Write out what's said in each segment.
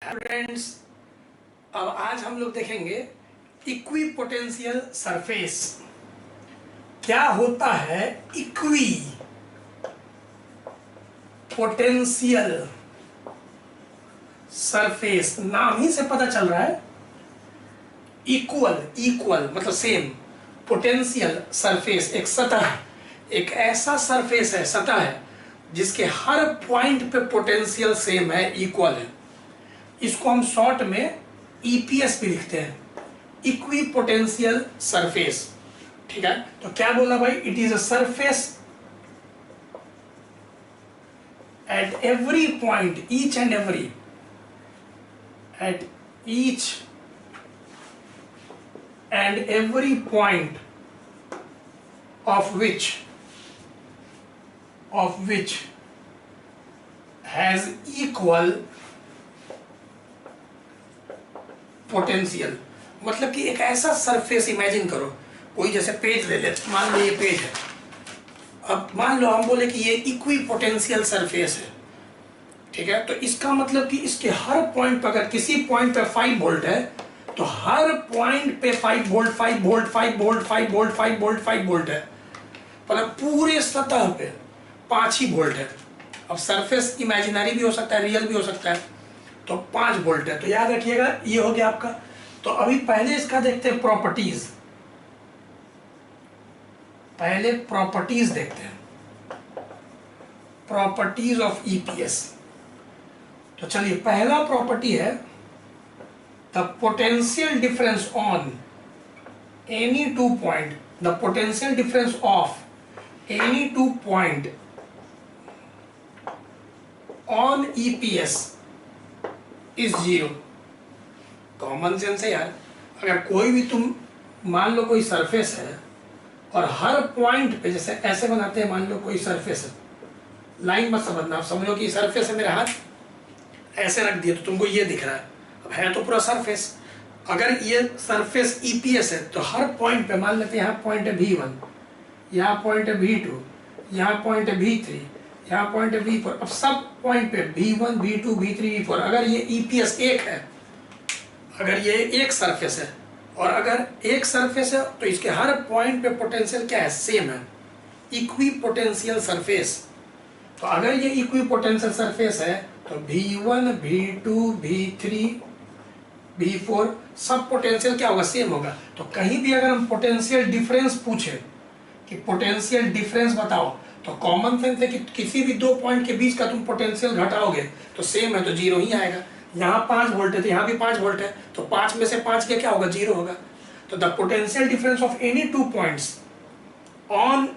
Friends, अब आज हम लोग देखेंगे इक्विपोटेंशियल सरफेस। क्या होता है इक्वी पोटेंशियल सरफेस? नाम ही से पता चल रहा है, इक्वल मतलब सेम। पोटेंशियल सरफेस एक सतह, एक ऐसा सरफेस है, सतह है जिसके हर पॉइंट पे पोटेंशियल सेम है, इक्वल है। इसको हम शॉर्ट में ईपीएस भी लिखते हैं, इक्वी पोटेंशियल सरफेस। ठीक है, तो क्या बोला भाई? It is a surface at every point, each and every, at each and every point of which has equal potential। मतलब कि एक ऐसा सरफेस इमेजिन करो, कोई जैसे पेज ले ले, मान लो ये पेज है। अब मान लो हम बोले कि ये इक्वी पोटेंशियल सरफेस है, ठीक है, तो इसका मतलब कि इसके हर पॉइंट पर, अगर किसी पॉइंट पे 5 वोल्ट है तो हर पॉइंट पे 5 volt 5 volt 5 volt 5 volt 5 volt 5 volt है, मतलब पूरे सतह पे 5 ही वोल्ट है। अब सरफेस इमेजिनरी भी हो सकता है, रियल भी हो सकता है, तो 5 वोल्ट है। तो याद रखिएगा, ये हो गया आपका। तो अभी पहले इसका देखते हैं प्रॉपर्टीज, पहले प्रॉपर्टीज देखते हैं, प्रॉपर्टीज ऑफ ईपीएस। तो चलिए, पहला प्रॉपर्टी है the potential difference on any two point, the potential difference of any two point on EPS is 0। Common sense है यार। अगर कोई भी तुम मान लो कोई सरफेस है और हर पॉइंट पे, जैसे ऐसे बनाते हैं, मान लो कोई सरफेस है, लाइन मत समझना, आप समझो कि सरफेस है, मेरा हाथ ऐसे रख दिया तो तुमको ये दिख रहा है, अब है तो पूरा सरफेस। अगर ये सरफेस ईपीएस है तो हर पॉइंट पे, मान लेते हैं यहाँ पॉइंट है V1, यहाँ पॉइंट है V2, यहाँ पॉइंट है V3, यहाँ पॉइंट है V4। अब सब पॉइंट पे V1 V2 V3 V4, अगर ये ईपीएस एक है, अगर ये एक सरफेस है, और अगर एक सरफेस है तो इसके हर पॉइंट पे पोटेंशियल क्या है? सेम है, इक्वी पोटेंशियल सरफेस। तो अगर ये इक्वी पोटेंशियल सरफेस है तो V1 V2 V3 V4 सब पोटेंशियल क्या होगा? सेम होगा। तो कहीं भी अगर हम पोटेंशियल डिफरेंस पूछे कि पोटेंशियल डिफरेंस बताओ, तो कॉमन सेंस है कि किसी भी दो पॉइंट के बीच का तुम पोटेंशियल घटाओगे तो सेम है, तो 0 ही आएगा। यहाँ 5 वोल्ट है तो यहाँ भी 5 वोल्ट है, तो 5 में से 5 के क्या होगा? 0 होगा। तो the potential difference of any two points on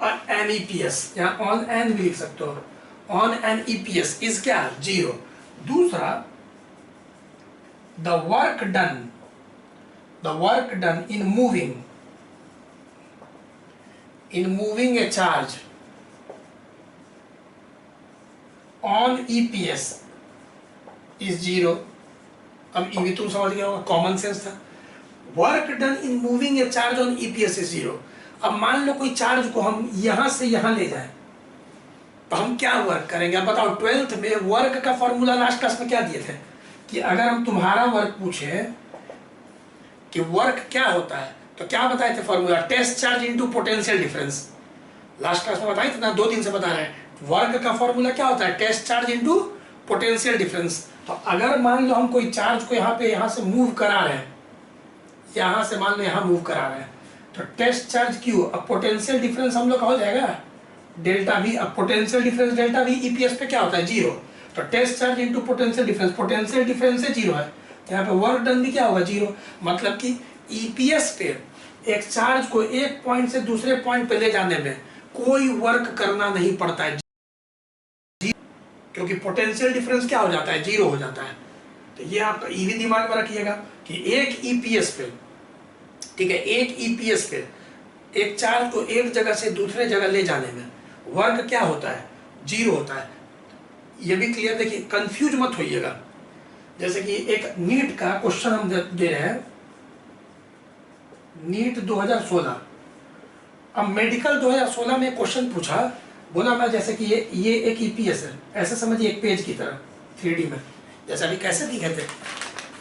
an EPS, यहाँ ऑन एन भी लिख सकते हो, ऑन एन ईपीएस इज क्या? 0। दूसरा, the work done in moving A charge on EPS is 0। अब ये भी तुम समझ गए होगा, कॉमन सेंस था। Work done in moving A charge on EPS is 0। अब मान लो कोई चार्ज को हम यहां से यहां ले जाएं, तो हम क्या वर्क करेंगे? अब बताओ, 12th में वर्क का फॉर्मूला लास्ट क्लास में क्या दिए थे कि अगर हम तुम्हारा वर्क पूछे कि वर्क क्या होता है, तो क्या बताए थे formula? Test charge into potential difference. Last class में बताए थे ना, 2 दिन से बता रहे हैं। वर्क का फॉर्मूला क्या होता है? Test charge into potential difference. तो अगर मान लो हम कोई चार्ज को यहाँ से मूव करा रहे हैं, यहाँ से मान लो यहाँ मूव करा रहे हैं, तो टेस्ट चार्ज क्यू, अब पोटेंशियल डिफरेंस हम लोग का हो जाएगा डेल्टा वी। अब potential difference delta V EPS पे क्या होता है? 0। तो test charge into potential difference, potential difference से 0 है, तो यहाँ पे वर्क डन भी क्या होगा? 0। मतलब कि ईपीएस पे एक चार्ज को एक पॉइंट से दूसरे पॉइंट पे ले जाने में कोई वर्क करना नहीं पड़ता है, क्योंकि पोटेंशियल डिफरेंस क्या हो जाता है? 0 हो जाता है। तो ये आपका ई भी दिमाग में रखिएगा कि एक ईपीएस पे, ठीक है, एक ईपीएस पे एक चार्ज को एक जगह से दूसरे जगह ले जाने में वर्क क्या होता है? 0 होता है। ये भी क्लियर देखिए, कंफ्यूज मत होइएगा। जैसे कि एक नीट का क्वेश्चन हम दे रहे हैं, नीट 2016। अब मेडिकल 2016 में क्वेश्चन पूछा, बोला मैं जैसे कि ये एक ईपीएस है, ऐसे समझिए एक पेज की तरह 3D में, जैसे अभी कैसे दिखे थे,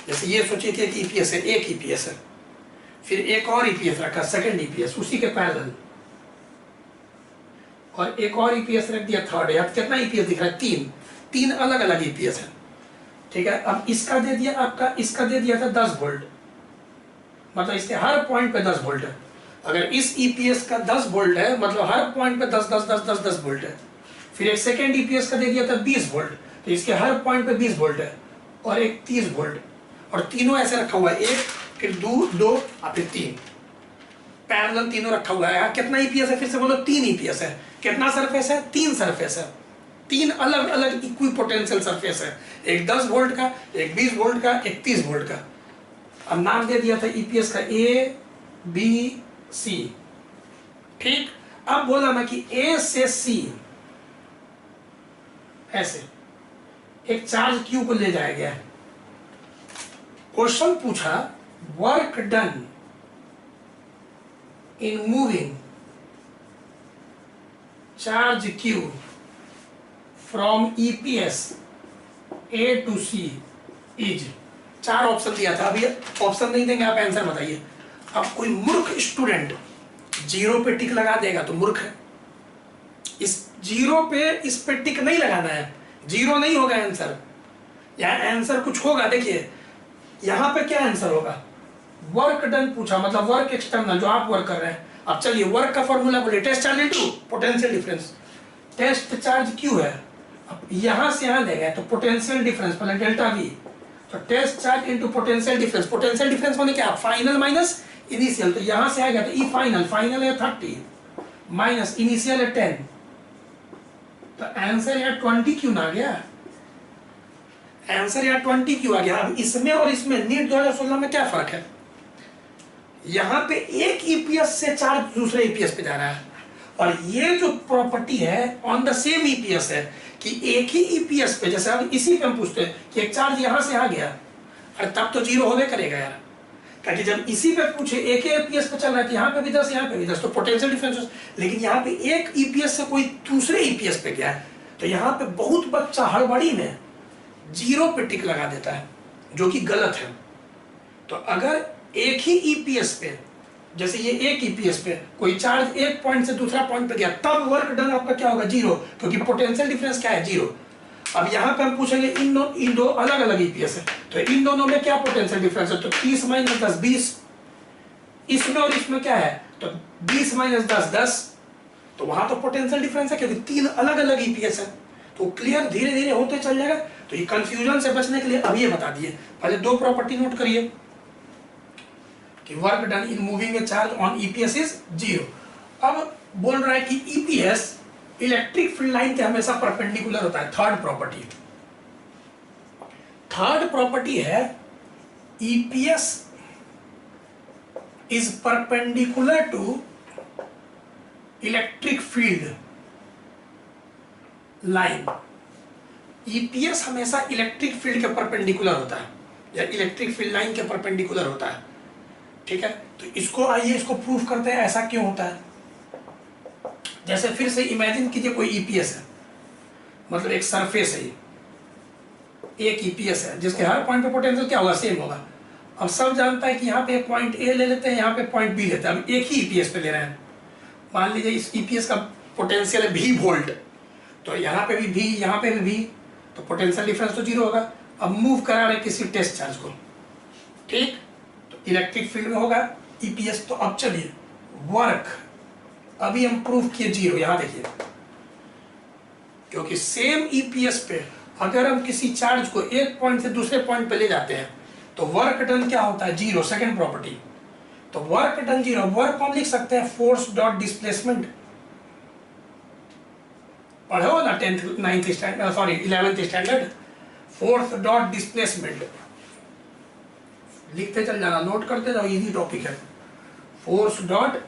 जैसे ये सोचिए कि एक ईपीएस है, एक ईपीएस है, फिर एक और ईपीएस रखा, सेकंड ईपीएस उसी के पैरेलल, और एक और ईपीएस रख दिया थर्ड। यहाँ कितना ईपीएस दिख रहा है? तीन अलग अलग ईपीएस है, ठीक है। अब इसका दे दिया आपका, इसका दे दिया था 10 वोल्ट, मतलब इसके हर पॉइंट पे 10 वोल्ट है। अगर इस ईपीएस का 10 वोल्ट है, मतलब हर पॉइंट पे 10 10 10 10 10 वोल्ट है। फिर एक सेकेंड ईपीएस का दे दिया था 20 वोल्ट, तो इसके हर पॉइंट पे 20 वोल्ट है, और एक 30 वोल्ट, और तीनों ऐसे रखा हुआ है, एक फिर दो और फिर 3, पैरेलल तीनों रखा हुआ है। यहाँ कितना ईपीएस है? फिर से बोलो, 3 ईपीएस है। कितना सरफेस है? 3 सरफेस है, 3 अलग अलग इक्वी पोटेंशियल सरफेस है, एक 10 वोल्ट का, एक 20 वोल्ट का, एक 30 वोल्ट का। अब नाम दे दिया था ईपीएस का ए बी सी, ठीक। अब बोला मैं कि ए से सी ऐसे एक चार्ज क्यू को ले जाया गया। क्वेश्चन पूछा, work done in moving charge Q from EPS A to C is, 4 option दिया था। अभी ऑप्शन नहीं देंगे, आप आंसर बताइए। अब कोई मूर्ख स्टूडेंट 0 पे टिक लगा देगा तो मूर्ख है। इस 0 पे इस पे टिक नहीं लगाना है, 0 नहीं होगा आंसर। यहाँ आंसर कुछ होगा, देखिए यहाँ पे क्या आंसर होगा। वर्क डन पूछा, मतलब वर्क एक्सटर्नल, जो आप वर्क कर रहे हैं। अब चलिए वर्क का फॉर्मूला बोलिए, test charge into potential difference. Test charge Q है, अब यहाँ से यहाँ ले गए तो पोटेंशियल डिफरेंस पहले डेल्टा वी, तो test charge into potential difference. Potential difference माने क्या? फाइनल माइनस इनिशियल, तो यहाँ से आ गया तो ई फाइनल, फाइनल है 30 माइनस इनिशियल है 10, तो आंसर यहाँ 20 क्यों ना आ गया? आंसर यहाँ 20 क्यों आ गया? अब इसमें और इसमें नीट 2016 में क्या फर्क है? यहाँ पे एक ईपीएस से चार्ज दूसरे ईपीएस पे जा रहा है, और ये जो प्रॉपर्टी है ऑन द सेम ईपीएस है कि एक ही ईपीएस पे, जैसे अब इसी पे हम पूछते हैं कि एक चार्ज यहाँ से आ गया, अरे तब तो 0 होवे करेगा यार, क्योंकि जब इसी पे पूछे एक ही ईपीएस पे चल रहा है तो यहाँ पे भी 10 यहाँ पे भी 10, तो पोटेंशियल डिफरेंस। लेकिन यहाँ पे एक ईपीएस से कोई दूसरे ईपीएस पे गया है, तो यहाँ पे बहुत बच्चा हड़बड़ी में 0 पे टिक लगा देता है, जो कि गलत है। तो अगर एक ही ईपीएस पे, जैसे ये एक ईपीएस पे कोई चार्ज एक पॉइंट से दूसरा पॉइंट पे गया, तब वर्क डन आपका क्या होगा? 0, क्योंकि पोटेंशियल डिफरेंस क्या है? 0। अब यहाँ पे हम पूछेंगे इन दो अलग अलग ईपीएस है, तो इन दोनों में क्या पोटेंशियल डिफरेंस है? तो 30 माइनस 10 20, इसमें और इसमें क्या है? तो 20 माइनस 10 10, तो वहां तो पोटेंशियल डिफरेंस है, क्योंकि 3 अलग अलग ईपीएस है। तो क्लियर धीरे धीरे होते चल जाएगा। तो ये कंफ्यूजन से बचने के लिए अब ये बता दिए। पहले 2 प्रॉपर्टी नोट करिए कि work done in moving A charge on EPS is 0। अब बोल रहा है कि ईपीएस इलेक्ट्रिक फील्ड लाइन के हमेशा परपेंडिकुलर होता है। थर्ड प्रॉपर्टी है EPS is perpendicular to electric field line. EPS हमेशा इलेक्ट्रिक फील्ड के परपेंडिकुलर होता है, या इलेक्ट्रिक फील्ड लाइन के परपेंडिकुलर होता है, ठीक है। तो इसको आइए इसको प्रूफ करते हैं, ऐसा क्यों होता है। जैसे फिर से इमेजिन कीजिए कोई ईपीएस है, मतलब एक सरफेस है, एक ईपीएस है जिसके हर पॉइंट पे पोटेंशियल क्या होगा? सेम होगा। अब सब जानता है कि यहाँ पे पॉइंट ए ले लेते हैं, यहाँ पे पॉइंट बी लेते हैं। अब एक ही ईपीएस पे ले रहे हैं, मान लीजिए इस ईपीएस का पोटेंशियल है V वोल्ट, तो यहाँ पे भी V, यहाँ पे भी V, तो पोटेंशियल डिफरेंस तो 0 होगा। अब मूव करा रहे किसी टेस्ट चार्ज को, ठीक, तो इलेक्ट्रिक फील्ड में होगा ईपीएस। तो अब चलिए वर्क अभी हम प्रूफ किए 0, यहाँ देखिए, क्योंकि सेम ईपीएस पे अगर हम किसी चार्ज को एक पॉइंट से दूसरे पॉइंट पे ले जाते हैं तो वर्क डन क्या होता है? 0, सेकंड प्रॉपर्टी। तो वर्क डन 0, वर्क हम लिख सकते हैं फोर्स डॉट डिस्प्लेसमेंट। पढ़े हो ना 11th standard, force dot displacement. लिखते चल जाना, नोट करते जाओ, इजी टॉपिक है। Force dot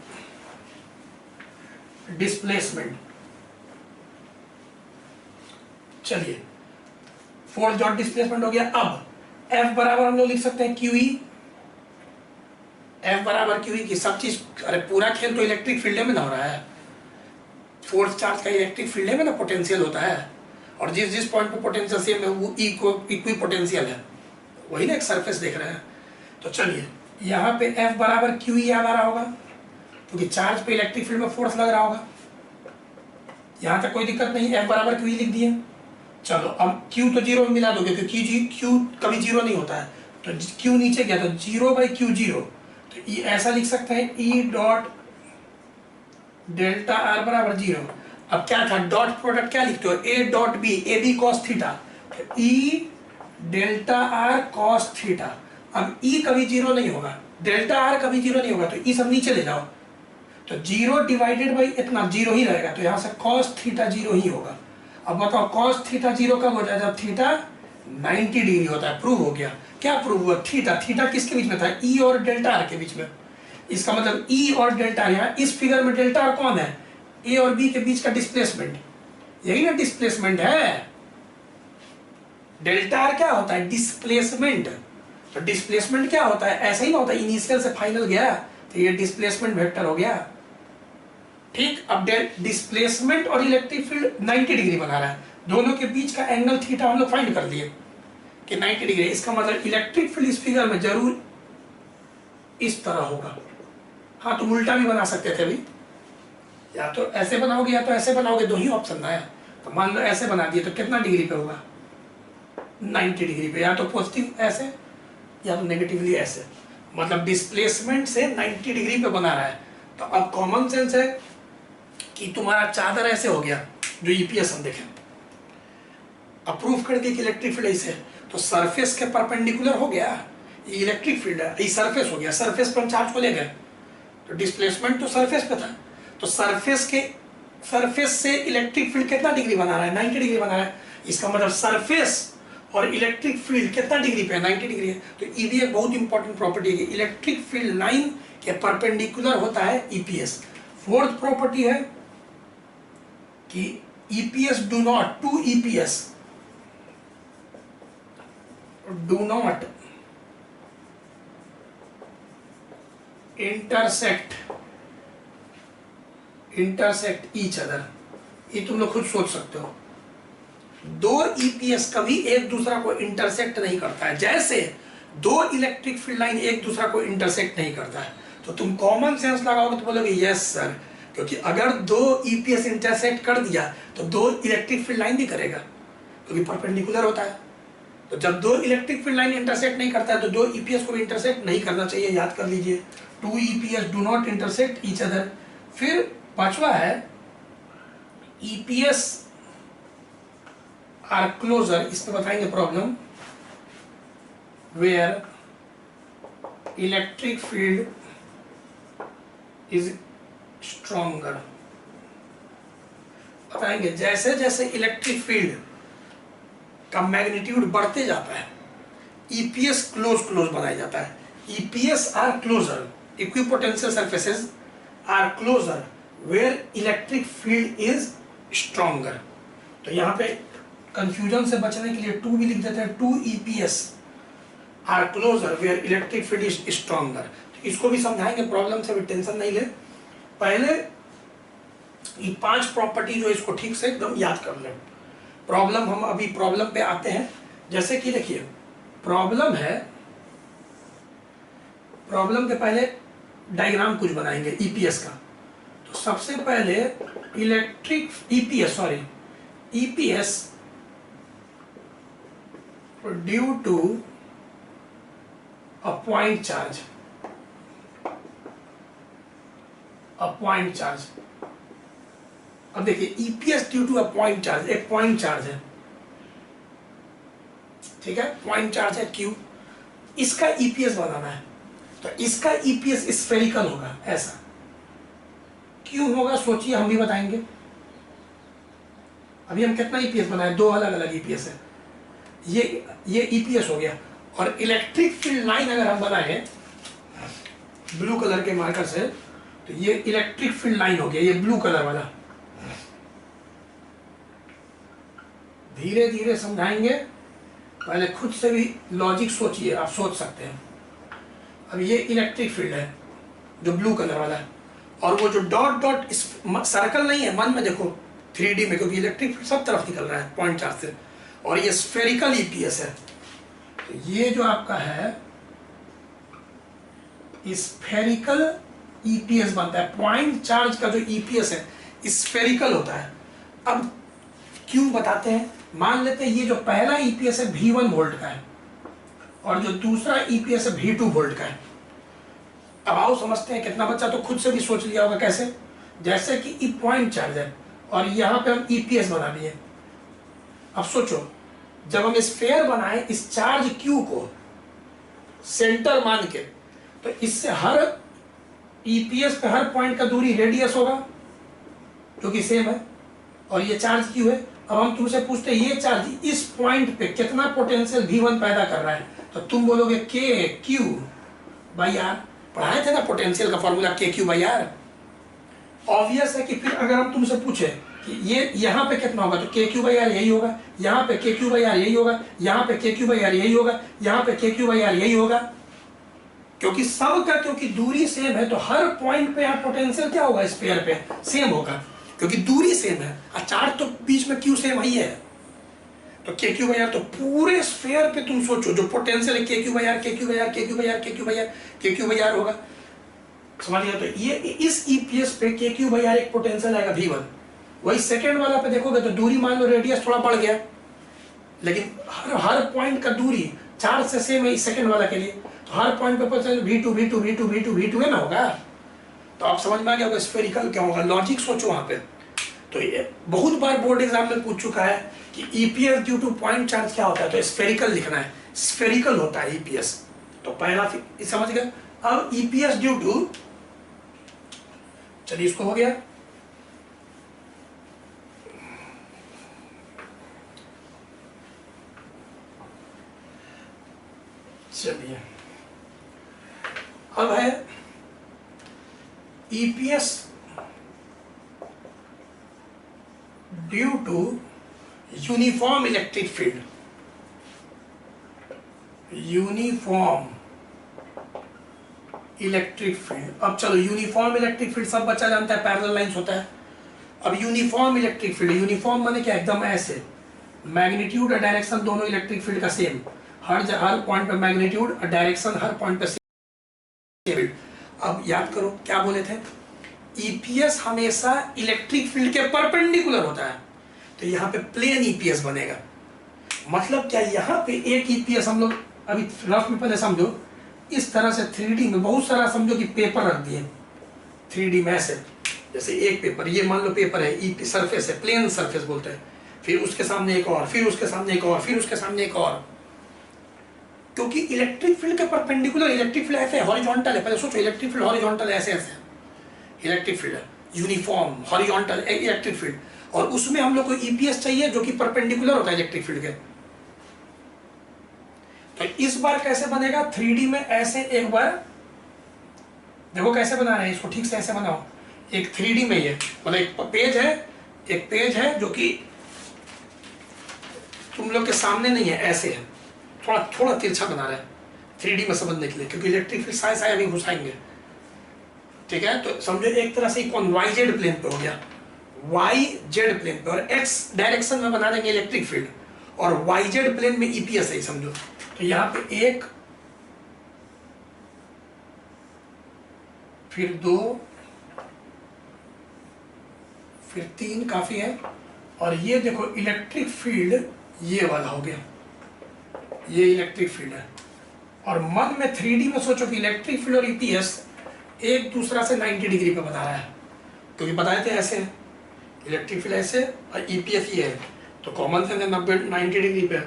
displacement. चलिए फोर्स डॉट डिस्प्लेसमेंट हो गया। अब F बराबर हम लोग लिख सकते हैं QE। F बराबर QE की सब चीज, अरे पूरा खेल तो इलेक्ट्रिक फील्ड में ना हो रहा है। फोर्स चार्ज का इलेक्ट्रिक फील्ड में ना पोटेंशियल होता है, और जिस जिस पॉइंट पे पोटेंशियल सेम है वो इक्वी पोटेंशियल है, वही ना एक सरफेस देख रहे हैं। तो चलिए यहाँ पे F बराबर क्यू ई याद आ रहा होगा, क्योंकि चार्ज पे इलेक्ट्रिक फील्ड में फोर्स लग रहा होगा। यहाँ तक कोई दिक्कत नहीं, F बराबर क्यू ई लिख दिए। चलो अब Q तो जीरो में मिला दोगे, क्योंकि Q कभी जीरो नहीं होता है, तो Q नीचे गया तो जीरो बाई क्यू जीरो। तो ये ऐसा लिख सकते हैं E डॉट डेल्टा आर बराबर जीरो। अब क्या था, डॉट प्रोडक्ट क्या लिखते हो, A dot B, A B cos theta, E delta R cos theta. अब E कभी जीरो नहीं होगा, डेल्टा आर कभी जीरो नहीं होगा, तो E सब नीचे ले जाओ, तो जीरो डिवाइडेड बाई इतना जीरो ही रहेगा, तो यहाँ से कॉस थीटा जीरो ही होगा। अब बताओ कॉस थीटा जीरो कब हो जाए, जब थीटा 90 डिग्री होता है। प्रूव हो गया। क्या प्रूव हुआ, थीटा थीटा किसके बीच में था, E और डेल्टा आर के बीच में। इसका मतलब E और डेल्टा आर, यहाँ इस फिगर में डेल्टा आर कौन है, A और B के बीच का डिस्प्लेसमेंट, यही ना डिस्प्लेसमेंट है। डेल्टा आर क्या होता है, डिस्प्लेसमेंट। तो डिस्प्लेसमेंट क्या होता है, ऐसा ही ना होता है, इनिशियल से फाइनल गया तो ये डिस्प्लेसमेंट वेक्टर हो गया। ठीक, अब डिस्प्लेसमेंट और इलेक्ट्रिक फील्ड 90 डिग्री बना रहा है, दोनों के बीच का एंगल थीटा हम लोग फाइंड कर लिए कि 90 डिग्री। इसका मतलब इलेक्ट्रिक फील्ड इस फिगर में जरूर इस तरह होगा। हाँ, तो उल्टा भी बना सकते थे अभी, या तो ऐसे बनाओगे या तो ऐसे बनाओगे, दो ही ऑप्शन है। तो मान लो ऐसे बना दिए तो कितना डिग्री पे होगा, 90 डिग्री पे, या तो पॉजिटिव ऐसे या तो नेगेटिवली ऐसे, मतलब डिस्प्लेसमेंट से 90 डिग्री पे बना रहा है। तो अब कॉमन सेंस है कि तुम्हारा चादर ऐसे हो गया, जो ईपीएस हम देखें, अप्रूव कर दिया कि इलेक्ट्रिक फील्ड ऐसे, तो सरफेस के परपेंडिकुलर हो गया, ये इलेक्ट्रिक फील्ड है, ये सरफेस हो गया, सरफेस पर हम चार्ज को ले गए, तो डिस्प्लेसमेंट तो सरफेस पे था, तो सरफेस से इलेक्ट्रिक फील्ड कितना डिग्री बना रहा है, 90 डिग्री बना रहा है। इसका मतलब सरफेस और इलेक्ट्रिक फील्ड कितना डिग्री पे है, 90 डिग्री है। तो ये भी एक बहुत इंपॉर्टेंट प्रॉपर्टी है कि इलेक्ट्रिक फील्ड लाइन के परपेंडिकुलर होता है ईपीएस। फोर्थ प्रॉपर्टी है कि EPS do not, two EPS do not intersect each other. ये तुम लोग खुद सोच सकते हो, दो ईपीएस कभी एक दूसरा को इंटरसेक्ट नहीं करता है, जैसे दो इलेक्ट्रिक फील्ड लाइन एक दूसरा को इंटरसेक्ट नहीं करता है। तो तुम कॉमन सेंस लगाओगे तो बोलोगे यस सर, क्योंकि अगर दो ईपीएस इंटरसेक्ट कर दिया तो दो इलेक्ट्रिक फील्ड लाइन भी करेगा, क्योंकि परपेंडिकुलर होता है। तो जब दो इलेक्ट्रिक फील्ड लाइन इंटरसेक्ट नहीं करता है तो दो ईपीएस को भी इंटरसेक्ट नहीं करना चाहिए, याद कर लीजिए, two EPS do not intersect each other. फिर पांचवा है ईपीएस आर क्लोजर, इसमें बताएंगे problem where electric field is stronger. बताएंगे जैसे जैसे इलेक्ट्रिक फील्ड का मैग्नीट्यूड बढ़ते जाता है ईपीएस क्लोज बनाया जाता है। EPS are closer, equipotential surfaces are closer where electric field is stronger. तो यहाँ पे कंफ्यूजन से बचने के लिए टू भी लिख देते हैं, two EPS are closer where electric field is stronger. इसको भी समझाएंगे प्रॉब्लम से, भी टेंशन नहीं ले। पहले ये 5 प्रॉपर्टी जो इसको ठीक से एकदम याद कर लें। प्रॉब्लम, हम अभी प्रॉब्लम पे आते हैं। जैसे कि देखिए प्रॉब्लम है, प्रॉब्लम के पहले डायग्राम कुछ बनाएंगे ईपीएस का। तो सबसे पहले EPS due to a point charge, अब देखिए EPS due to a point charge, एक पॉइंट चार्ज है, ठीक है, पॉइंट चार्ज है क्यू, इसका ईपीएस बनाना है। तो इसका ईपीएस स्फेरिकल होगा, ऐसा क्यों होगा सोचिए, हम भी बताएंगे। अभी हम कितना ईपीएस बनाए, 2 अलग अलग ईपीएस है, ये ईपीएस हो गया। और इलेक्ट्रिक फील्ड लाइन अगर हम बनाए ब्लू कलर के मार्कर से, तो ये इलेक्ट्रिक फील्ड लाइन हो गया, ये ब्लू कलर वाला। धीरे धीरे समझाएंगे, पहले खुद से भी लॉजिक सोचिए, आप सोच सकते हैं। अब ये इलेक्ट्रिक फील्ड है जो ब्लू कलर वाला है, और वो जो डॉट डॉट सर्कल नहीं है, मन में देखो, 3D में, क्योंकि इलेक्ट्रिक फील्ड सब तरफ निकल रहा है पॉइंट चार्ज से, और ये स्फेरिकल ईपीएस है। तो ये जो आपका है स्फेरिकल ईपीएस बनता है। पॉइंट चार्ज का जो ईपीएस है स्फेरिकल होता है। अब क्यों बताते हैं, मान लेते हैं ये जो पहला ईपीएस है V1 वोल्ट का है और जो दूसरा ईपीएस है V2 वोल्ट का है। अब आओ समझते हैं, कितना बच्चा तो खुद से भी सोच लिया होगा कैसे, जैसे कि ई पॉइंट चार्ज है और यहाँ पे हम ईपीएस बना दिए। अब सोचो, जब हम स्फेयर बनाए इस चार्ज क्यू को सेंटर मान के, तो इससे हर ईपीएस पे हर पॉइंट का दूरी रेडियस होगा जो कि सेम है, और ये चार्ज क्यू है। अब हम तुमसे पूछते हैं ये चार्ज इस पॉइंट पे कितना पोटेंशियल V1 पैदा कर रहा है, तो तुम बोलोगे के क्यू बाई आर। पढ़ाए थे ना पोटेंशियल का फॉर्मूला के क्यू बाई आर। ऑब्वियस है कि फिर अगर हम तुमसे पूछे कि ये यहाँ पे कितना होगा, तो के क्यू बाई आर यही होगा, यहाँ पे के क्यू बाई आर यही होगा, यहाँ पे के क्यू बाई आर यही होगा, यहाँ पे के क्यू बाई आर यही होगा, क्योंकि सब का क्योंकि दूरी सेम है, तो हर पॉइंट पे यहाँ पोटेंशियल क्या होगा स्फीयर पे सेम होगा, क्योंकि दूरी सेम है और चार्ज तो बीच में क्यू सेम ही है। तो के क्यू बाई आर, तो पूरे स्फीयर पे तुम सोचो जो पोटेंशियल है के क्यू बाई आर, के क्यू बाई आर, के क्यू बाई आर, के क्यू बाई आर, के क्यू बाई आर होगा। समझ गया? तो ये इस ईपीएस पे के क्यू बाई आर एक पोटेंशियल आएगा V1। वही सेकंड वाला पे देखोगे तो दूरी मान लो रेडियस थोड़ा बढ़ गया, लेकिन हर पॉइंट का दूरी चार्ज से सेम है इस सेकंड वाला के लिए, तो हर पॉइंट पे potential V2 V2 V2 V2 V2 है ना होगा। तो आप समझ में आ गया होगा स्फेरिकल क्या होगा, लॉजिक सोचो वहां पे। तो ये बहुत बार बोर्ड एग्जाम में पूछ चुका है कि EPS due two point charge क्या होता है, तो स्फेरिकल लिखना है, स्फेरिकल होता है ईपीएस। तो पहला समझ गए। अब ईपीएस ड्यू टू, चलिए इसको हो गया। चलिए अब है EPS due to uniform electric field. Uniform electric field. अब चलो यूनिफॉर्म इलेक्ट्रिक फील्ड सब बच्चा जानता है, पैरेलल लाइंस होता है। अब यूनिफॉर्म इलेक्ट्रिक फील्ड, यूनिफॉर्म माने क्या, एकदम ऐसे मैग्नीट्यूड और डायरेक्शन दोनों इलेक्ट्रिक फील्ड का सेम, हर पॉइंट पे मैग्नीट्यूड और डायरेक्शन हर पॉइंट पे सेम। अब याद करो क्या बोले थे, ईपीएस हमेशा इलेक्ट्रिक फील्ड के परपेंडिकुलर होता है, तो यहाँ पे प्लेन ईपीएस बनेगा। मतलब क्या, यहाँ पे एक ईपीएस हम लोग अभी रफ में पहले समझो, इस तरह से 3D में बहुत सारा समझो कि पेपर रख दिए 3D में ऐसे, जैसे एक पेपर, ये मान लो पेपर है, ईपी सरफेस है, प्लेन सरफेस बोलते हैं, फिर उसके सामने एक और, फिर उसके सामने एक और, फिर उसके सामने एक और, क्योंकि इलेक्ट्रिक फील्ड के परपेंडिकुलर इलेक्ट्रिक फील्ड ऐसे हॉरिजॉन्टल है। पहले सोचो इलेक्ट्रिक फील्ड हॉरिजॉन्टल ऐसे ऐसे इलेक्ट्रिक फील्ड है, यूनिफॉर्म हॉरिजॉन्टल इलेक्ट्रिक फील्ड, और उसमें हम लोग को ईपीएस चाहिए जो कि परपेंडिकुलर होता है इलेक्ट्रिक फील्ड के। तो इस बार कैसे बनेगा 3D में, ऐसे एक बार देखो कैसे बना रहे हैं इसको, ठीक से ऐसे बनाओ। एक 3D में ये मतलब एक पेज है जो कि तुम लोग के सामने नहीं है, ऐसे है, थोड़ा थोड़ा तिरछा बना रहा है 3D में समझने के लिए, क्योंकि इलेक्ट्रिक फील्ड साए साए अभी घुसाएंगे। ठीक है, तो समझो एक तरह से कौन वाई जेड प्लेन पे हो गया, वाई जेड प्लेन पे, और एक्स डायरेक्शन में बना देंगे इलेक्ट्रिक फील्ड, और वाई जेड प्लेन में ईपीएस है समझो। तो यहाँ पे एक, फिर 2, फिर 3 काफी है, और ये देखो इलेक्ट्रिक फील्ड ये वाला हो गया, ये इलेक्ट्रिक फील्ड है। और मन में 3D में सोचो कि इलेक्ट्रिक फील्ड और ईपीएस एक दूसरा से 90 डिग्री पे बता रहा है, क्योंकि बताए थे ऐसे इलेक्ट्रिक फील्ड ऐसे और ईपीएस ये है, तो कॉमन सेंस 90 डिग्री पे।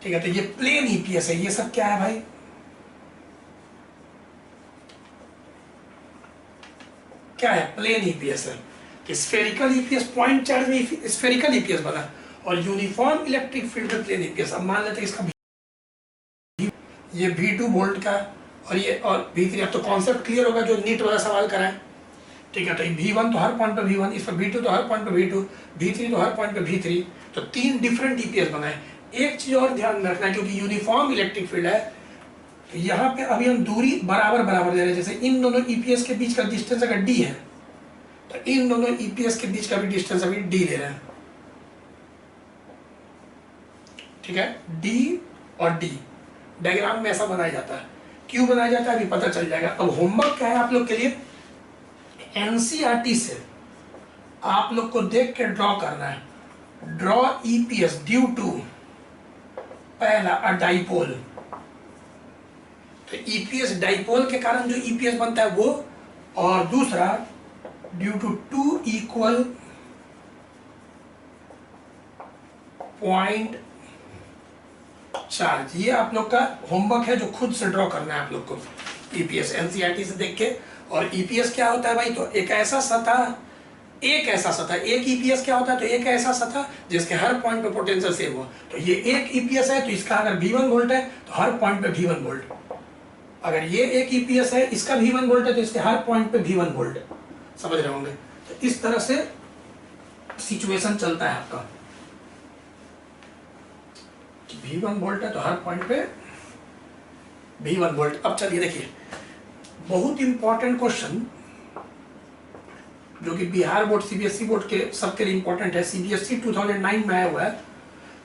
ठीक है, तो ये प्लेन ईपीएस है। ये सब क्या है भाई, क्या है, प्लेन ईपीएस है। कि स्फेरिकल ईपीएस पॉइंट चार्ज में स्फेरिकल ईपीएस बना, और यूनिफॉर्म इलेक्ट्रिक फील्ड में प्लेन ईपीएस। अब मान लेते हैं इसका ये V2 वोल्ट का और ये और V3। अब तो कॉन्सेप्ट क्लियर होगा जो नीट वाला सवाल करा है। ठीक है, तो V1 तो हर पॉइंट पे V1, इस पर V2 तो हर पॉइंट पे V2, V3 तो हर पॉइंट पे V3, तो 3 डिफरेंट ईपीएस बनाए। एक चीज और ध्यान में रखना है, क्योंकि यूनिफॉर्म इलेक्ट्रिक फील्ड है, तो यहाँ पे अभी हम दूरी बराबर बराबर दे रहे हैं। जैसे इन दोनों ईपीएस के बीच का डिस्टेंस अगर D है, तो इन दोनों ईपीएस के बीच का भी डिस्टेंस अभी डी ले रहे हैं, ठीक है, डी और डी। डायग्राम में ऐसा बनाया जाता है, क्यों बनाया जाता है अभी पता चल जाएगा। अब होमवर्क क्या है आप लोग के लिए, एनसीईआरटी से आप लोग को देख के ड्रॉ करना है। ड्रॉ ईपीएस ड्यू टू, पहला अ डाइपोल, तो ईपीएस डाइपोल के कारण जो ईपीएस बनता है वो, और दूसरा due to two equal point charge. ये आप लोग का होमवर्क है जो खुद से ड्रॉ करना है आप लोग को ईपीएस एनसीईआरटी से देख के। और ईपीएस क्या होता है भाई, तो एक ऐसा सतह, एक ईपीएस क्या होता है, तो एक ऐसा सतह जिसके हर पॉइंट पे पोटेंशियल सेम हो। तो ये एक ईपीएस है, तो इसका अगर V1 वोल्ट है तो हर पॉइंट पे V1 वोल्ट। अगर ये एक ईपीएस है, इसका V1 वोल्ट है, तो इसके हर पॉइंट पे V1 वोल्ट। समझ रहे होंगे। तो इस तरह से सिचुएशन चलता है आपका, V1 वोल्ट है तो हर पॉइंट पे V1 वोल्ट। अब चलिए देखिए, बहुत इंपॉर्टेंट क्वेश्चन जो कि बिहार बोर्ड, सीबीएसई बोर्ड के सबके लिए इंपॉर्टेंट है, सीबीएसई 2009 में आया हुआ है।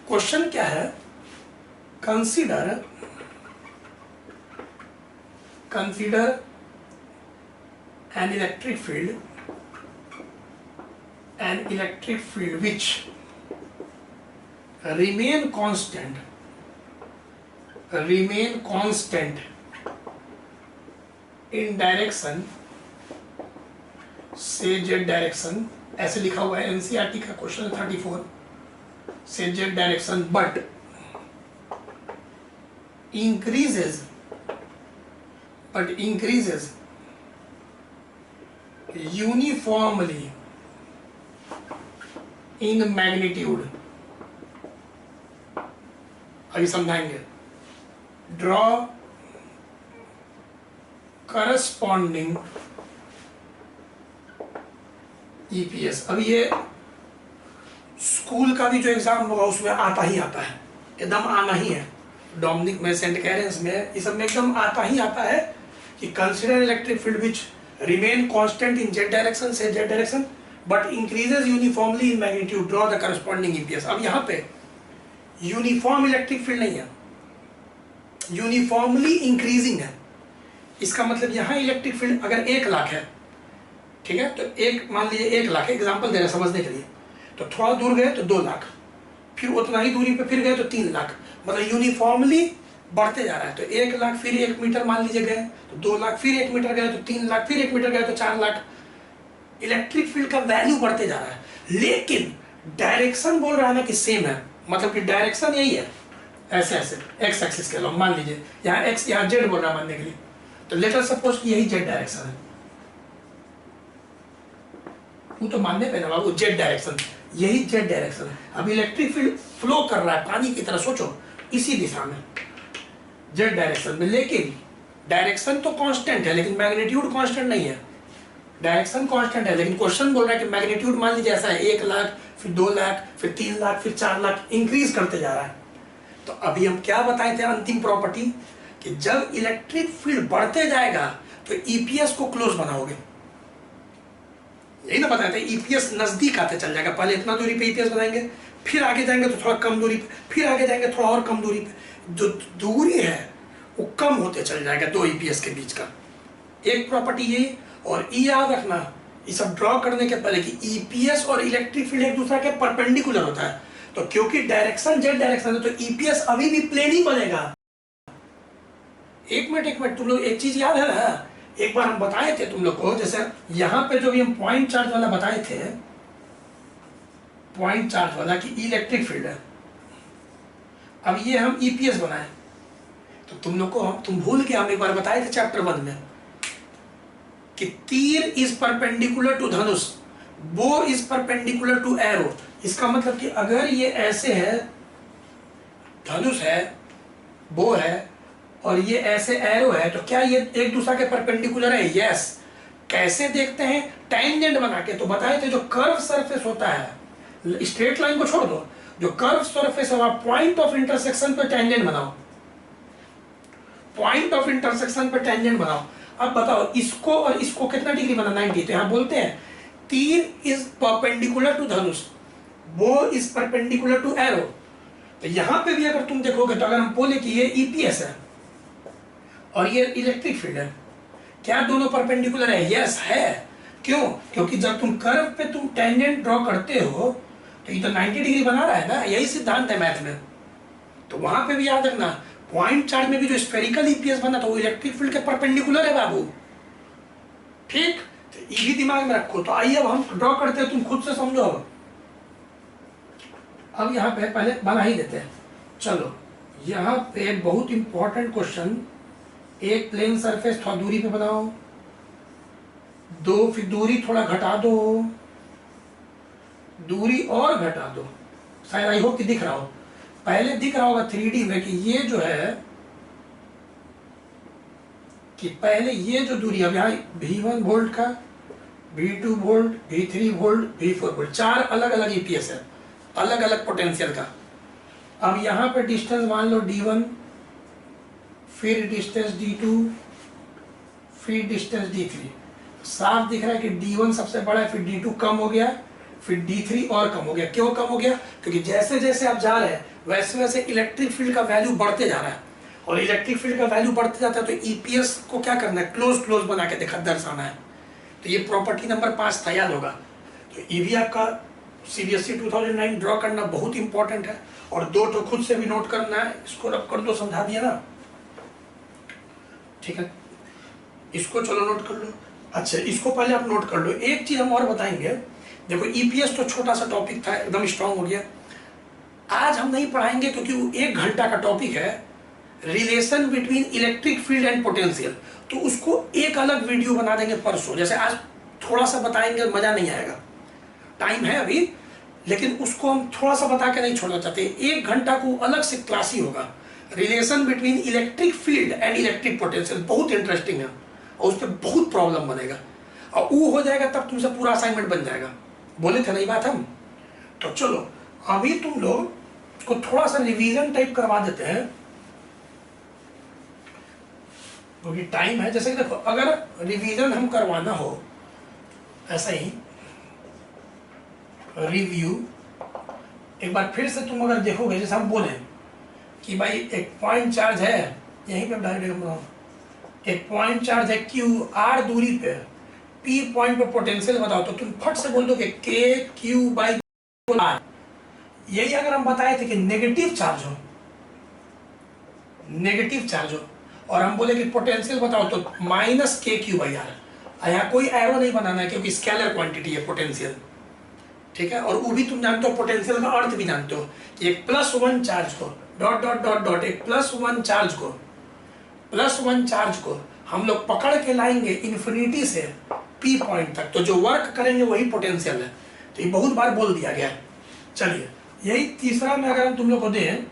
क्वेश्चन क्या है, consider an electric field which remain constant in direction से जेड डायरेक्शन, ऐसे लिखा हुआ है एनसीईआरटी का क्वेश्चन 34 से Z direction, but increases uniformly in magnitude। अभी समझाएंगे। Draw corresponding EPS. अब ये स्कूल का भी जो एग्जाम होगा उसमें आता है, एकदम आना ही है। डोमिनिक में, सेंट कैरेंस में, ये सब में एकदम आता है कि consider electric field which remain constant in Z direction से Z direction but increases uniformly in magnitude, draw the corresponding EPS. अब यहाँ पे यूनिफॉर्म इलेक्ट्रिक फील्ड नहीं है, यूनिफॉर्मली इंक्रीजिंग है। इसका मतलब यहाँ इलेक्ट्रिक फील्ड अगर 1 लाख है, ठीक है, तो एक मान लीजिए 1 लाख, एग्जाम्पल दे रहे हैं समझने के लिए, तो थोड़ा दूर गए तो 2 लाख, फिर उतना ही दूरी पे फिर गए तो 3 लाख, मतलब यूनिफॉर्मली बढ़ते जा रहा है। तो 1 लाख फिर 1 मीटर मान लीजिए गए तो 2 लाख, फिर 1 मीटर गए तो 3 लाख, फिर 1 मीटर गए तो 4 लाख। इलेक्ट्रिक फील्ड का वैल्यू बढ़ते जा रहा है, लेकिन डायरेक्शन बोल रहा है ना कि सेम है, मतलब कि डायरेक्शन यही है, ऐसे एक्स एक्सिस के लो मान लीजिए, यहाँ एक्स यहाँ जेड बोल रहा है मानने के लिए, तो लेट अस सपोज कि यही जेड डायरेक्शन है, वो तो मानने पे ना बाबू, जेड डायरेक्शन, यही जेड डायरेक्शन है। अब इलेक्ट्रिक फील्ड फ्लो कर रहा है पानी की तरह, सोचो इसी दिशा में जेड डायरेक्शन में, लेकिन डायरेक्शन तो कांस्टेंट है लेकिन मैग्नीट्यूड कांस्टेंट नहीं है। डायरेक्शन कांस्टेंट है लेकिन क्वेश्चन बोल रहा है कि मैग्नीट्यूड मान लीजिए ऐसा है, 1 लाख, फिर 2 लाख, फिर 3 लाख, फिर 4 लाख, इंक्रीज करते जा रहा है। तो अभी हम क्या बताए थे अंतिम प्रॉपर्टी, कि जब इलेक्ट्रिक फील्ड बढ़ते जाएगा तो ईपीएस को क्लोज बनाओगे, यही ना बताया था। ईपीएस नजदीक आते चल जाएगा, पहले इतना दूरी पे ईपीएस बनाएंगे, फिर आगे जाएंगे तो थोड़ा कम दूरी पे, फिर आगे जाएंगे थोड़ा और कम दूरी पे, जो दूरी है वो कम होते चल जाएगा 2 ईपीएस के बीच का। एक प्रॉपर्टी यही, और ये याद रखना ये सब ड्रॉ करने के पहले कि ईपीएस और इलेक्ट्रिक फील्ड एक दूसरे के परपेंडिकुलर होता है, तो क्योंकि डायरेक्शन जेड डायरेक्शन है तो ईपीएस अभी भी प्लेन ही बनेगा। एक मिनट तुम लोग एक चीज याद है ना, एक बार हम बताए थे तुम लोग को, जैसे यहाँ पे जो भी हम पॉइंट चार्ज वाला बताए थे, पॉइंट चार्ज वाला कि इलेक्ट्रिक फील्ड है, अब ये हम ईपीएस बनाए, तो तुम लोग को तुम भूल के हम एक बार बताए थे चैप्टर 1 में कि तीर इज परपेंडिकुलर टू धनुष, बो इज परपेंडिकुलर टू एरो। इसका मतलब कि अगर ये ऐसे है, धनुष है, बो है, और ये ऐसे एरो है, तो क्या ये एक दूसरे के परपेंडिकुलर है? यस। कैसे देखते हैं? टेंजेंट बना के। तो बताए थे जो कर्व सरफेस होता है, स्ट्रेट लाइन को छोड़ दो, जो कर्व सरफेस है पॉइंट ऑफ इंटरसेक्शन पे टेंजेंट बनाओ, पॉइंट ऑफ इंटरसेक्शन पे टेंजेंट बनाओ। अब बताओ इसको और इसको कितना डिग्री बना? 90। तो यहाँ बोलते हैं तीर इज परपेंडिकुलर टू धनुष, बो इज परपेंडिकुलर टू एरो। तो यहां पे भी अगर तुम देखोगे तो अगर हम बोले कि ये ईपीएस है और ये इलेक्ट्रिक फील्ड है, क्या दोनों परपेंडिकुलर है? यस है। क्यों? क्योंकि जब तुम कर्व पे तुम टेंजेंट ड्रॉ करते हो तो ये तो 90 डिग्री बना रहा है ना, यही सिद्धांत है मैथ में। तो वहां पे भी याद रखना, पॉइंट चार्ज में भी जो स्फेरिकल ईपीएस बना था वो इलेक्ट्रिक फील्ड के परपेंडिकुलर है बाबू। ठीक, तो ये भी दिमाग में रखो। तो आइए अब हम ड्रॉ करते हैं, तुम खुद से समझो। अब यहाँ पे पहले बना ही देते हैं। चलो यहाँ पे बहुत इंपॉर्टेंट क्वेश्चन, एक प्लेन सरफेस थोड़ा दूरी पे बनाओ, दो, फिर दूरी थोड़ा घटा दो, दूरी और घटा दो। शायद आई होप कि दिख रहा हो, पहले दिख रहा होगा 3D में कि ये जो है कि पहले ये जो दूरी अब यहाँ V1 वोल्ट का, V2 volt, V3 volt, V4 volt, 4 अलग अलग ईपीएस है, अलग अलग पोटेंशियल का। अब यहाँ पे डिस्टेंस मान लो D1, फिर डिस्टेंस D2, फिर डिस्टेंस D3। साफ दिख रहा है कि D1 सबसे बड़ा है, फिर D2 कम हो गया, फिर D3 और कम हो गया। क्यों कम हो गया? क्योंकि जैसे जैसे आप जा रहे हैं वैसे वैसे इलेक्ट्रिक फील्ड का वैल्यू बढ़ते जा रहा है, और इलेक्ट्रिक फील्ड का वैल्यू बढ़ते जाता है तो ईपीएस को क्या करना है? क्लोज क्लोज बना के देखा दर्शाना है। तो ये प्रॉपर्टी नंबर 5 था, याद होगा। तो ये भी आपका सीबीएसई 2009 ड्रॉ करना बहुत इंपॉर्टेंट है, और 2 तो खुद से भी नोट करना है। इसको रब कर दो, समझा दिया ना, ठीक है। इसको चलो नोट कर लो। अच्छा, इसको पहले आप नोट कर लो। एक चीज हम और बताएंगे, देखो ईपीएस तो छोटा सा टॉपिक था, एकदम स्ट्रांग हो गया। आज हम नहीं पढ़ाएंगे क्योंकि वो 1 घंटा का टॉपिक है, relation between electric field and potential. तो उसको एक अलग वीडियो बना देंगे परसों। जैसे आज थोड़ा सा बताएंगे, मजा नहीं आएगा, टाइम है अभी, लेकिन उसको हम थोड़ा सा बता के नहीं छोड़ना चाहते। 1 घंटा को अलग से क्लास ही होगा, relation between electric field and electric potential. बहुत इंटरेस्टिंग है और उस पर बहुत प्रॉब्लम बनेगा, और वो हो जाएगा तब तुमसे पूरा असाइनमेंट बन जाएगा। बोले थे नहीं बात हम। तो चलो अभी तुम लोग को थोड़ा सा रिवीजन टाइप करवा देते हैं, क्योंकि टाइम है। जैसे कि देखो, अगर रिवीजन हम करवाना हो ऐसा ही रिव्यू, एक बार फिर से तुम अगर देखोगे, जैसे हम बोले कि भाई एक पॉइंट चार्ज है, यहीं पे डायरेक्ट एक पॉइंट चार्ज है क्यू आर दूरी पे, पी पॉइंट पे पोटेंशियल बताओ, तो तुम फट से बोल दो कि के क्यू बाई आर। यही अगर हम बताए थे कि नेगेटिव चार्ज हो, नेगेटिव चार्ज हो, और हम बोले कि पोटेंशियल बताओ, तो माइनस के क्यू बाई आर। यहाँ कोई एरो नहीं बनाना है क्योंकि स्केलर क्वांटिटी है पोटेंशियल, ठीक है। और वो भी तुम जानते हो, पोटेंशियल का अर्थ भी जानते हो कि एक +1 charge co dot dot dot dot, एक +1 चार्ज को, +1 चार्ज को हम लोग पकड़ के लाएंगे इन्फिनिटी से पी पॉइंट तक, तो जो वर्क करेंगे वही पोटेंशियल है। तो ये बहुत बार बोल दिया गया है। चलिए, यही तीसरा में अगर हम तुम लोग को दें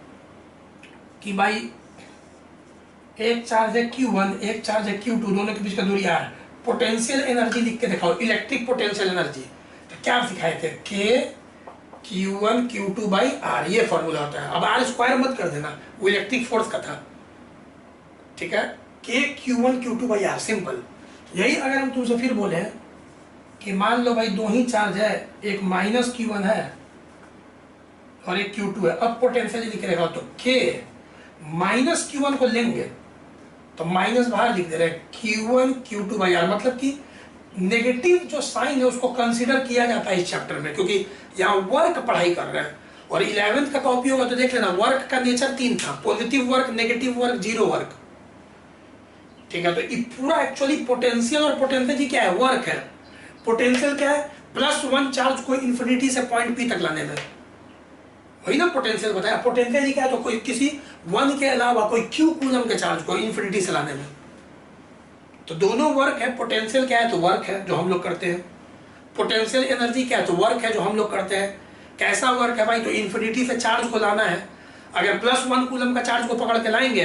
कि भाई एक चार्ज है Q1, एक चार्ज है Q2, दोनों के बीच का दूरी r, पोटेंशियल एनर्जी लिख के दिखाओ, इलेक्ट्रिक पोटेंशियल एनर्जी। तो क्या सिखाए थे? K Q1 Q2 by R, ये फॉर्मूला होता है। अब R स्क्वायर मत कर देना, वो इलेक्ट्रिक फोर्स का था, ठीक है। K Q1 Q2 by R, simple. यही अगर हम तुमसे फिर बोले कि मान लो भाई 2 ही चार्ज है, एक -Q1 है और एक Q2 है। अब पोटेंशियल लिख रहे हो तो K -Q1 को लेंगे तो माइनस बाहर लिख दे रहे हैं, Q1 Q2 बाई R, मतलब कि नेगेटिव जो साइन है उसको कंसीडर किया जाता है इस चैप्टर में, क्योंकि यहाँ वर्क पढ़ाई कर रहे हैं। और 11th का कॉपी होगा तो देख लेना, वर्क का नेचर 3 था, positive work, negative work, zero work, ठीक है। तो ये पूरा एक्चुअली पोटेंशियल, और पोटेंशियल जी क्या है? वर्क है। पोटेंशियल क्या है? +1 चार्ज को इन्फिनिटी से पॉइंट पी तक लाने में, वही ना पोटेंशियल बताया। पोटेंशियल जी क्या है? तो कोई किसी 1 के अलावा कोई Q कूलम के चार्ज को इन्फिनिटी से लाने में। तो दोनों वर्क है। पोटेंशियल क्या है? तो वर्क है जो हम लोग करते हैं। पोटेंशियल एनर्जी क्या है? तो वर्क है जो हम लोग करते हैं। कैसा वर्क है भाई? तो इन्फिनिटी से चार्ज को लाना है। अगर +1 कूलम का चार्ज को पकड़ के लाएंगे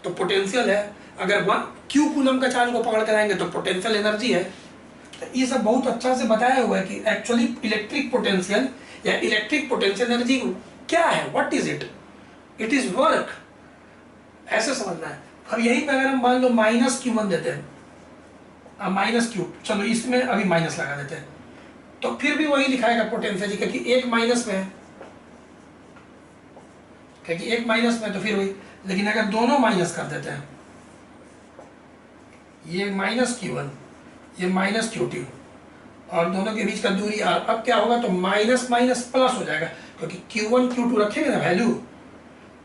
तो पोटेंशियल है, अगर 1 Q कूलम का चार्ज को पकड़ के लाएंगे तो पोटेंशियल एनर्जी है। तो ये सब बहुत अच्छा से बताया हुआ है कि एक्चुअली इलेक्ट्रिक पोटेंशियल या इलेक्ट्रिक पोटेंशियल एनर्जी क्या है, what is it? It is work, ऐसे समझना है। अब यहीं पे अगर हम मान लो -Q1 देते हैं, -Q, चलो इसमें अभी माइनस लगा देते हैं, तो फिर भी वही लिखाएगा पोटेंशियल, क्योंकि एक माइनस में है, क्योंकि एक माइनस में तो फिर वही। लेकिन अगर दोनों माइनस कर देते हैं, ये माइनस Q1 ये माइनस Q2 और दोनों के बीच का दूरी R, अब क्या होगा तो माइनस माइनस प्लस हो जाएगा, क्योंकि Q1 Q2 रखेंगे ना वैल्यू,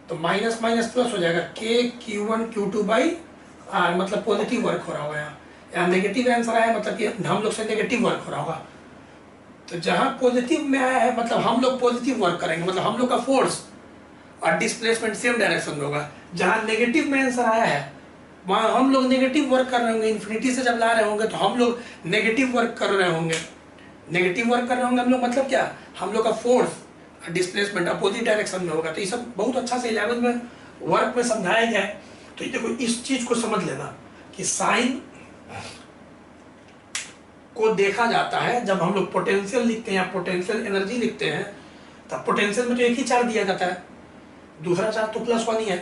तो माइनस माइनस प्लस हो जाएगा K Q1 Q2 by R, मतलब पॉजिटिव वर्क हो रहा होगा यहाँ नेगेटिव आंसर आया मतलब कि हम लोग से नेगेटिव वर्क हो रहा होगा। तो जहाँ पॉजिटिव में आया है मतलब हम लोग पॉजिटिव वर्क करेंगे, मतलब हम लोग का फोर्स और डिस्प्लेसमेंट सेम डायरेक्शन में होगा। जहाँ नेगेटिव में आंसर आया है वहाँ हम लोग नेगेटिव वर्क कर रहे होंगे, इन्फिनिटी से जब ला रहे होंगे तो हम लोग नेगेटिव वर्क कर रहे होंगे, नेगेटिव वर्क कर रहे होंगे हम लोग, मतलब क्या, हम लोग का फोर्स डिस्प्लेसमेंट अपोजिट डायरेक्शन में होगा। तो ये सब बहुत अच्छा से 11 में वर्क में समझाया गया है। तो ये देखो इस चीज को समझ लेना कि साइन को देखा जाता है जब हम लोग पोटेंशियल लिखते हैं या पोटेंशियल एनर्जी लिखते हैं, तब पोटेंशियल में तो एक ही चार्ज दिया जाता है, दूसरा चार्ज तो +1 ही है,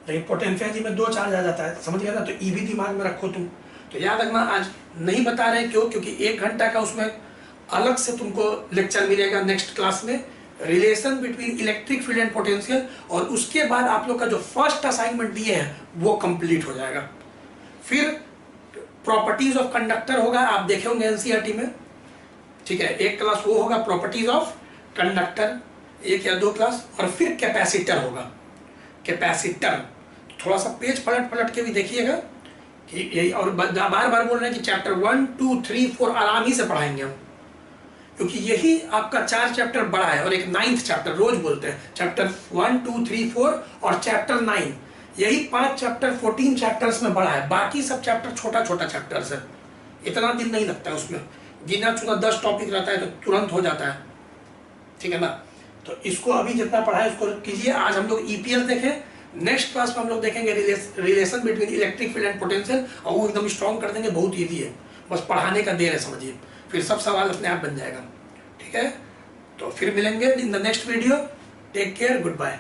लेकिन पोटेंशियल में 2 चार्ज आ जाता है, समझ गया ना। तो ई भी दिमाग में रखो तुम। तो याद रखना, आज नहीं बता रहे क्यों, क्योंकि 1 घंटा का उसमें अलग से तुमको लेक्चर मिलेगा नेक्स्ट क्लास में, relation between electric field and potential, और उसके बाद आप लोग का जो फर्स्ट असाइनमेंट दिए हैं वो कंप्लीट हो जाएगा। फिर प्रॉपर्टीज ऑफ कंडक्टर होगा, आप देखे होंगे एनसीईआरटी में, ठीक है, एक क्लास वो होगा प्रॉपर्टीज ऑफ कंडक्टर, 1 या 2 क्लास, और फिर कैपेसिटर होगा, कैपेसिटर। थोड़ा सा पेज पलट पलट के भी देखिएगा कि यही, और बार बार बोल रहे हैं कि चैप्टर 1 2 3 4 आराम ही से पढ़ाएंगे हम, क्योंकि यही आपका 4 चैप्टर बड़ा है और एक 9th चैप्टर रोज बोलते हैं, चैप्टर 1 2 3 4 और चैप्टर 9, यही 5 चैप्टर 14 चैप्टर्स में बड़ा है, बाकी सब चैप्टर छोटा छोटा चैप्टर्स है, इतना दिन नहीं लगता है उसमें, गिना चुना 10 टॉपिक रहता है तो तुरंत हो जाता है, ठीक है ना। तो इसको अभी जितना पढ़ा है उसको कीजिए। आज हम लोग ईपीएस देखें, नेक्स्ट क्लास में हम लोग देखेंगे relation between electric field and potential, और वो एकदम स्ट्रॉन्ग कर देंगे, बहुत ईजी है, बस पढ़ाने का देर है, समझिए, फिर सब सवाल अपने आप बन जाएगा, ठीक है। तो फिर मिलेंगे in the next video, take care, good bye.